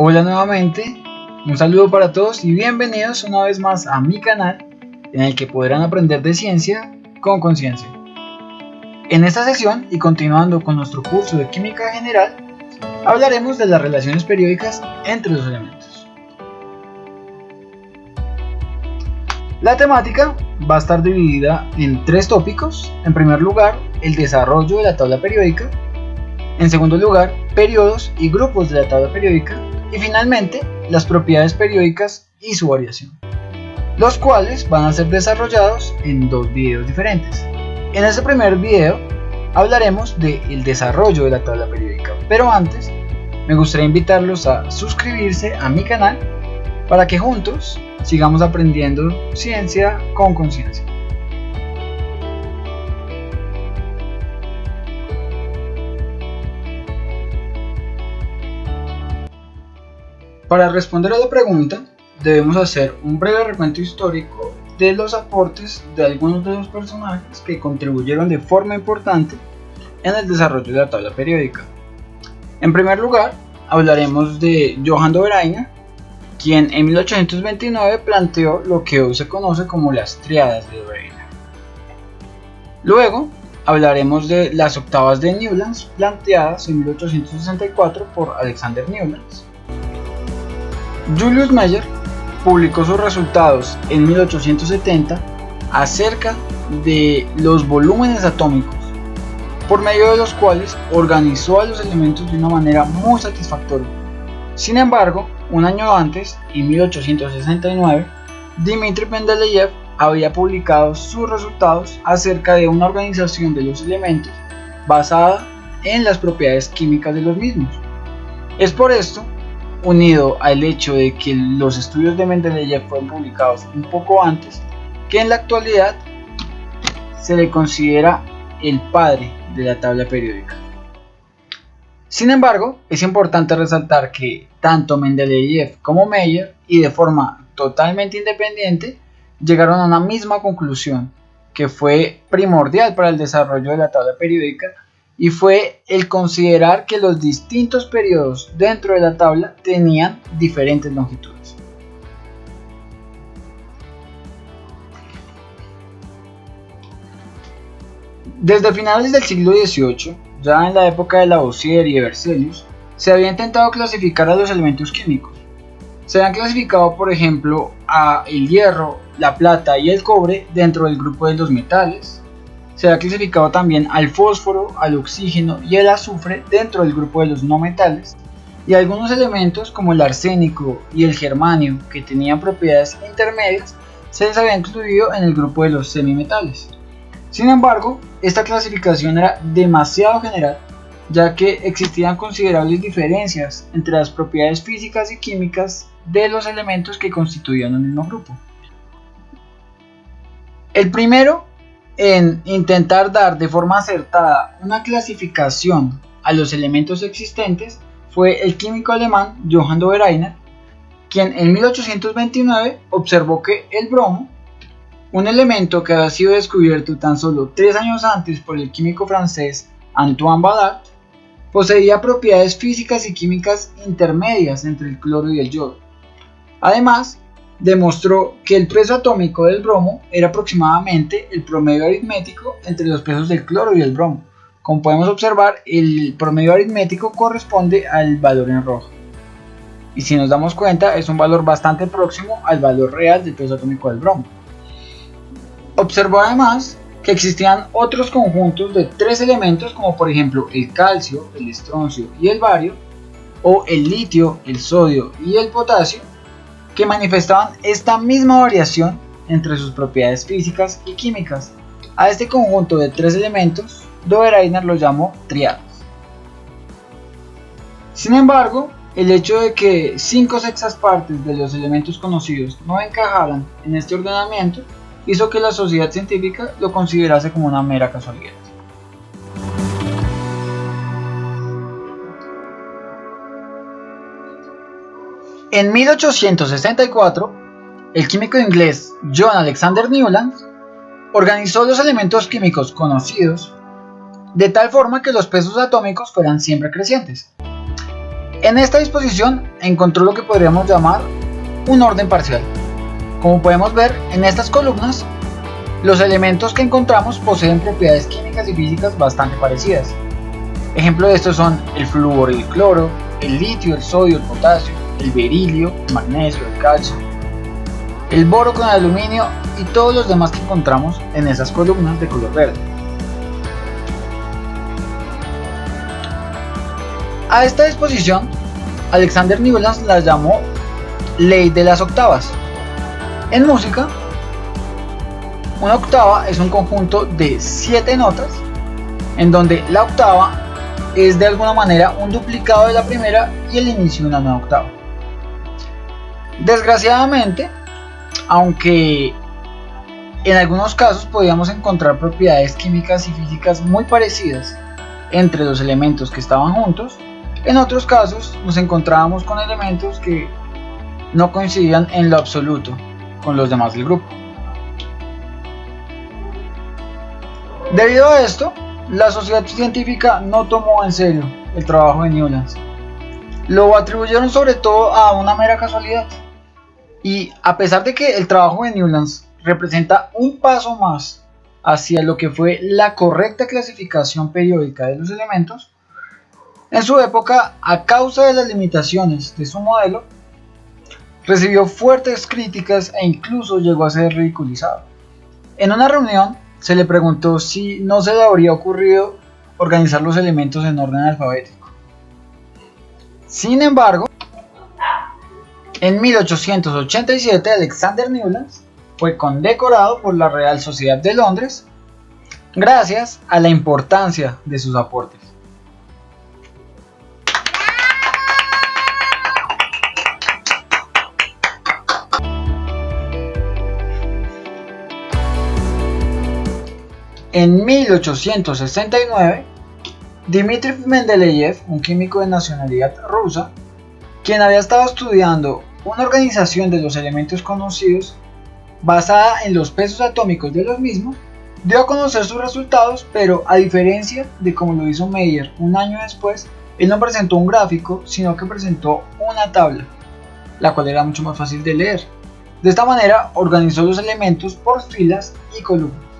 Hola nuevamente, un saludo para todos y bienvenidos una vez más a mi canal en el que podrán aprender de ciencia con conciencia. En esta sesión y continuando con nuestro curso de química general, hablaremos de las relaciones periódicas entre los elementos. La temática va a estar dividida en tres tópicos. En primer lugar, el desarrollo de la tabla periódica. En segundo lugar, periodos y grupos de la tabla periódica. Y finalmente, las propiedades periódicas y su variación, los cuales van a ser desarrollados en dos videos diferentes. En este primer video hablaremos del desarrollo de la tabla periódica, pero antes me gustaría invitarlos a suscribirse a mi canal para que juntos sigamos aprendiendo ciencia con conciencia. Para responder a la pregunta, debemos hacer un breve recuento histórico de los aportes de algunos de los personajes que contribuyeron de forma importante en el desarrollo de la tabla periódica. En primer lugar, hablaremos de Johann Dobereiner, quien en 1829 planteó lo que hoy se conoce como las tríadas de Dobereiner. Luego, hablaremos de las octavas de Newlands, planteadas en 1864 por Alexander Newlands. Julius Meyer publicó sus resultados en 1870 acerca de los volúmenes atómicos, por medio de los cuales organizó a los elementos de una manera muy satisfactoria. Sin embargo, un año antes, en 1869, Dmitri Mendeleev había publicado sus resultados acerca de una organización de los elementos basada en las propiedades químicas de los mismos. Es por esto, unido al hecho de que los estudios de Mendeleev fueron publicados un poco antes, que en la actualidad se le considera el padre de la tabla periódica. Sin embargo, es importante resaltar que tanto Mendeleev como Meyer, y de forma totalmente independiente, llegaron a una misma conclusión, que fue primordial para el desarrollo de la tabla periódica, y fue el considerar que los distintos periodos dentro de la tabla tenían diferentes longitudes. Desde finales del siglo XVIII, ya en la época de Lavoisier y de Berzelius, se había intentado clasificar a los elementos químicos. Se habían clasificado, por ejemplo, a el hierro, la plata y el cobre dentro del grupo de los metales. Se ha clasificado también al fósforo, al oxígeno y el azufre dentro del grupo de los no metales, y algunos elementos como el arsénico y el germanio, que tenían propiedades intermedias, se les había incluido en el grupo de los semimetales. Sin embargo, esta clasificación era demasiado general, ya que existían considerables diferencias entre las propiedades físicas y químicas de los elementos que constituían el mismo grupo. El primero en intentar dar de forma acertada una clasificación a los elementos existentes fue el químico alemán Johann Dobereiner, quien en 1829 observó que el bromo, un elemento que había sido descubierto tan solo 3 años antes por el químico francés Antoine Ballard, poseía propiedades físicas y químicas intermedias entre el cloro y el yodo. Además, demostró que el peso atómico del bromo era aproximadamente el promedio aritmético entre los pesos del cloro y el bromo. Como podemos observar, el promedio aritmético corresponde al valor en rojo. Y si nos damos cuenta, es un valor bastante próximo al valor real del peso atómico del bromo. Observó además que existían otros conjuntos de 3 elementos, como por ejemplo el calcio, el estroncio y el bario, o el litio, el sodio y el potasio, que manifestaban esta misma variación entre sus propiedades físicas y químicas. A este conjunto de 3 elementos, Dobereiner lo llamó tríadas. Sin embargo, el hecho de que 5 sextas partes de los elementos conocidos no encajaran en este ordenamiento hizo que la sociedad científica lo considerase como una mera casualidad. En 1864, el químico inglés John Alexander Newlands organizó los elementos químicos conocidos de tal forma que los pesos atómicos fueran siempre crecientes. En esta disposición encontró lo que podríamos llamar un orden parcial. Como podemos ver en estas columnas, los elementos que encontramos poseen propiedades químicas y físicas bastante parecidas. Ejemplo de estos son el flúor y el cloro, el litio, el sodio, el potasio, el berilio, el magnesio, el calcio, el boro con el aluminio y todos los demás que encontramos en esas columnas de color verde. A esta disposición, Alexander Newlands la llamó ley de las octavas. En música, una octava es un conjunto de 7 notas en donde la octava es de alguna manera un duplicado de la primera y el inicio de una nueva octava. Desgraciadamente, aunque en algunos casos podíamos encontrar propiedades químicas y físicas muy parecidas entre los elementos que estaban juntos, en otros casos nos encontrábamos con elementos que no coincidían en lo absoluto con los demás del grupo. Debido a esto, la sociedad científica no tomó en serio el trabajo de Newlands. Lo atribuyeron sobre todo a una mera casualidad. Y a pesar de que el trabajo de Newlands representa un paso más hacia lo que fue la correcta clasificación periódica de los elementos, en su época, a causa de las limitaciones de su modelo, recibió fuertes críticas e incluso llegó a ser ridiculizado. En una reunión se le preguntó si no se le habría ocurrido organizar los elementos en orden alfabético. Sin embargo, en 1887 Alexander Newlands fue condecorado por la Real Sociedad de Londres gracias a la importancia de sus aportes. En 1869, Dmitri Mendeleev, un químico de nacionalidad rusa, quien había estado estudiando una organización de los elementos conocidos basada en los pesos atómicos de los mismos, dio a conocer sus resultados, pero a diferencia de como lo hizo Meyer un año después, él no presentó un gráfico, sino que presentó una tabla, la cual era mucho más fácil de leer. De esta manera organizó los elementos por filas y columnas.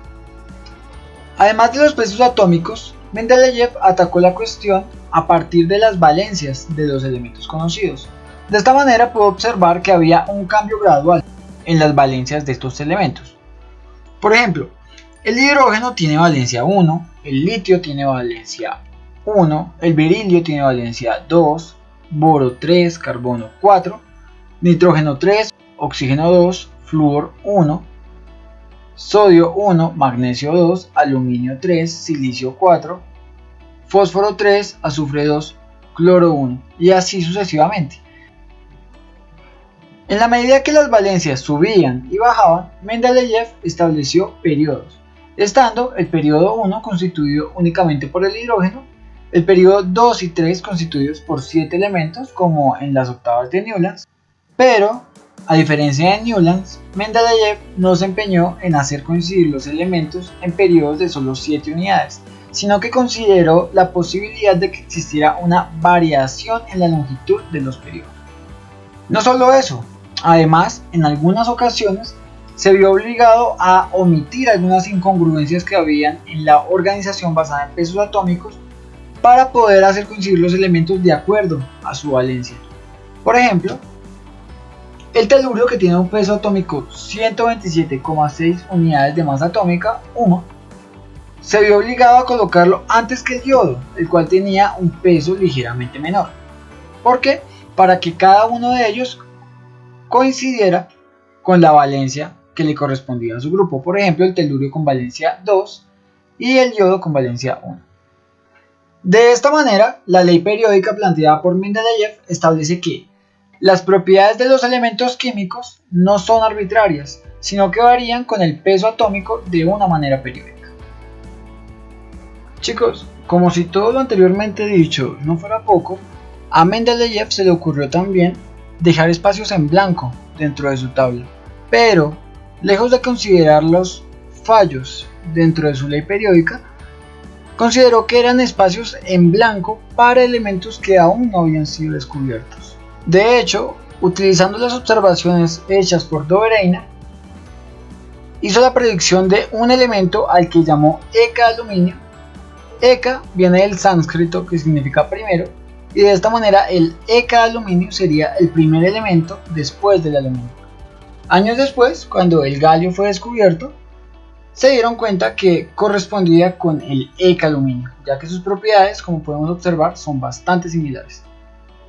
Además de los pesos atómicos, Mendeleev atacó la cuestión a partir de las valencias de los elementos conocidos. De esta manera pudo observar que había un cambio gradual en las valencias de estos elementos. Por ejemplo, el hidrógeno tiene valencia 1, el litio tiene valencia 1, el berilio tiene valencia 2, boro 3, carbono 4, nitrógeno 3, oxígeno 2, flúor 1, sodio 1, magnesio 2, aluminio 3, silicio 4, fósforo 3, azufre 2, cloro 1 y así sucesivamente. En la medida que las valencias subían y bajaban, Mendeleev estableció periodos, estando el periodo 1 constituido únicamente por el hidrógeno, el periodo 2 y 3 constituidos por 7 elementos como en las octavas de Newlands, pero a diferencia de Newlands, Mendeleev no se empeñó en hacer coincidir los elementos en periodos de solo 7 unidades, sino que consideró la posibilidad de que existiera una variación en la longitud de los periodos. No solo eso, además, en algunas ocasiones se vio obligado a omitir algunas incongruencias que habían en la organización basada en pesos atómicos para poder hacer coincidir los elementos de acuerdo a su valencia. Por ejemplo, el telurio, que tiene un peso atómico 127,6 unidades de masa atómica, 1, se vio obligado a colocarlo antes que el yodo, el cual tenía un peso ligeramente menor. ¿Por qué? Para que cada uno de ellos coincidiera con la valencia que le correspondía a su grupo. Por ejemplo, el telurio con valencia 2 y el yodo con valencia 1. De esta manera, la ley periódica planteada por Mendeleev establece que las propiedades de los elementos químicos no son arbitrarias, sino que varían con el peso atómico de una manera periódica. Chicos, como si todo lo anteriormente dicho no fuera poco, a Mendeleev se le ocurrió también dejar espacios en blanco dentro de su tabla, pero lejos de considerar los fallos dentro de su ley periódica, consideró que eran espacios en blanco para elementos que aún no habían sido descubiertos. De hecho, utilizando las observaciones hechas por Dobereiner, hizo la predicción de un elemento al que llamó Eka aluminio. Eka viene del sánscrito, que significa primero, y de esta manera el Eka aluminio sería el primer elemento después del aluminio. Años después, cuando el galio fue descubierto, se dieron cuenta que correspondía con el Eka aluminio, ya que sus propiedades, como podemos observar, son bastante similares.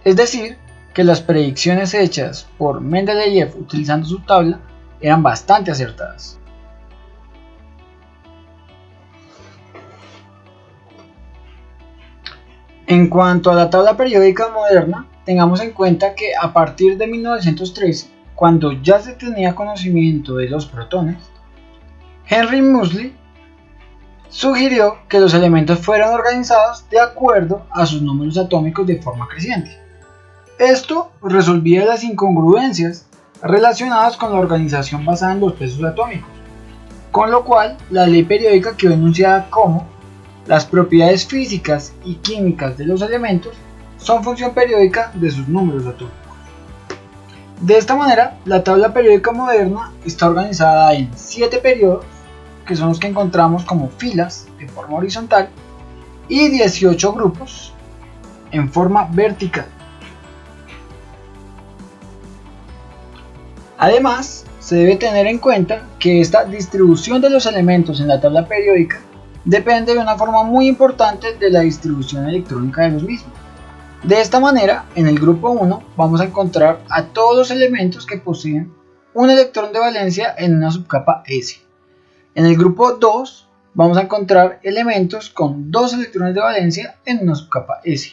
Es decir, que las predicciones hechas por Mendeleev utilizando su tabla eran bastante acertadas. En cuanto a la tabla periódica moderna, tengamos en cuenta que a partir de 1913, cuando ya se tenía conocimiento de los protones, Henry Moseley sugirió que los elementos fueran organizados de acuerdo a sus números atómicos de forma creciente. Esto resolvía las incongruencias relacionadas con la organización basada en los pesos atómicos, con lo cual la ley periódica quedó enunciada como: las propiedades físicas y químicas de los elementos son función periódica de sus números atómicos. De esta manera, la tabla periódica moderna está organizada en 7 periodos, que son los que encontramos como filas de forma horizontal, y 18 grupos en forma vertical. Además, se debe tener en cuenta que esta distribución de los elementos en la tabla periódica depende de una forma muy importante de la distribución electrónica de los mismos. De esta manera, en el grupo 1 vamos a encontrar a todos los elementos que poseen un electrón de valencia en una subcapa S. En el grupo 2 vamos a encontrar elementos con 2 electrones de valencia en una subcapa S.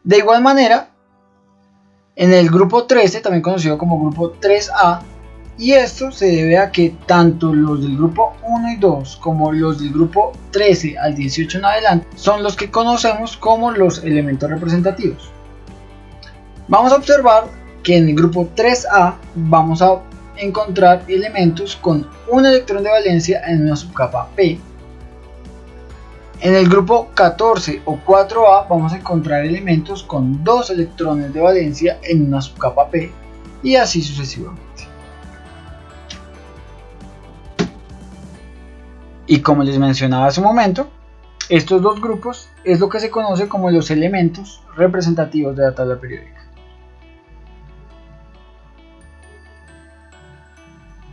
De igual manera, en el grupo 13, también conocido como grupo 3A, y esto se debe a que tanto los del grupo 1 y 2 como los del grupo 13 al 18 en adelante son los que conocemos como los elementos representativos. Vamos a observar que en el grupo 3A vamos a encontrar elementos con un electrón de valencia en una subcapa P. En el grupo 14 o 4A vamos a encontrar elementos con 2 electrones de valencia en una subcapa P, y así sucesivamente. Y como les mencionaba hace un momento, estos dos grupos es lo que se conoce como los elementos representativos de la tabla periódica.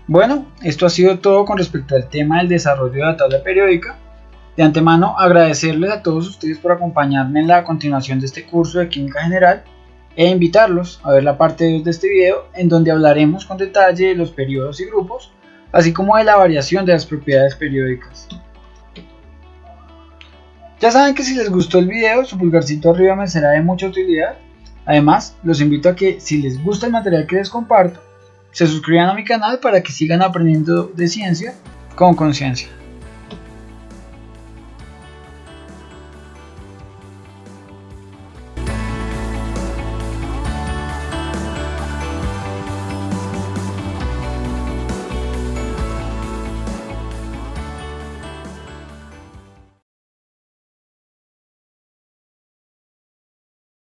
Bueno, esto ha sido todo con respecto al tema del desarrollo de la tabla periódica. De antemano, agradecerles a todos ustedes por acompañarme en la continuación de este curso de Química General e invitarlos a ver la parte 2 de este video, en donde hablaremos con detalle de los periodos y grupos, así como de la variación de las propiedades periódicas. Ya saben que si les gustó el video, su pulgarcito arriba me será de mucha utilidad. Además, los invito a que, si les gusta el material que les comparto, se suscriban a mi canal para que sigan aprendiendo de ciencia con conciencia.